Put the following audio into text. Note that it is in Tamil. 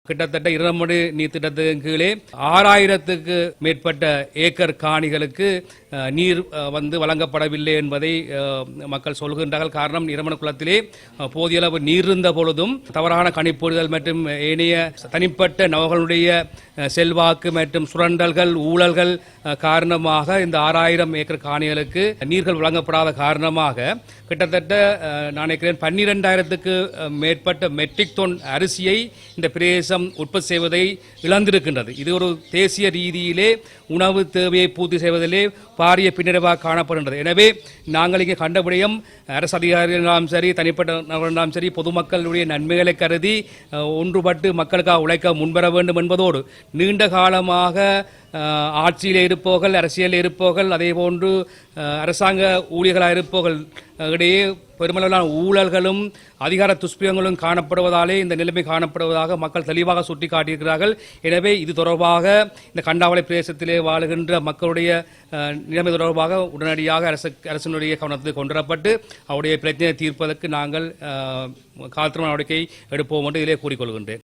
கிட்டத்தட்ட இரமடு நீர் திட்டத்தின் கீழே 6000க்கு மேற்பட்ட ஏக்கர் காணிகளுக்கு நீர் வழங்கப்படவில்லை என்பதை மக்கள் சொல்கின்றார்கள். காரணம், இரமண குளத்திலே போதிய அளவு நீர் இருந்த பொழுதும் தவறான கணிப்பொழுதல் மற்றும் ஏனைய தனிப்பட்ட நபர்களுடைய செல்வாக்கு மற்றும் சுரண்டல்கள் ஊழல்கள் காரணமாக இந்த 6000 ஏக்கர் காணிகளுக்கு நீர்கள் வழங்கப்படாத காரணமாக கிட்டத்தட்ட நான் நினைக்கிறேன் 12,000க்கு மேற்பட்ட மெட்ரிக் டன் அரிசியை இந்த பிரதேசம் உற்பத்தி செய்வதை இழந்திருக்கின்றது. இது ஒரு தேசிய ரீதியிலே உணவு தேவையை பூர்த்தி செய்வதிலே பாரிய பின்னடைவாக காணப்படுகின்றது. எனவே நாங்கள் இங்கே கண்டபடியும் அரசு அதிகாரிகளாலும் சரி, தனிப்பட்ட நபர்களாலும் சரி, பொதுமக்களுடைய நன்மைகளை கருதி ஒன்றுபட்டு மக்களுக்காக உழைக்க முன்வர வேண்டும் என்பதோடு நீண்ட காலமாக ஆட்சியில் இருப்பவர்கள், அரசியலில் இருப்பவர்கள், அதே போன்று அரசாங்க ஊழியர்களாக இருப்பவர்கள் இடையே பெருமளவிலான ஊழல்களும் அதிகார துஷ்பிரங்களும் காணப்படுவதாலே இந்த நிலைமை காணப்படுவதாக மக்கள் தெளிவாக சுட்டிக்காட்டியிருக்கிறார்கள். எனவே இது தொடர்பாக இந்த கண்டாவளை பிரதேசத்திலே வாழுகின்ற மக்களுடைய நிலைமை தொடர்பாக உடனடியாக அரசினுடைய கவனத்துக்கு கொண்டுவரப்பட்டு அவருடைய பிரச்சனையை தீர்ப்பதற்கு நாங்கள் காத்திரமான நடவடிக்கை எடுப்போம் என்று இதிலே கூறிக்கொள்கின்றேன்.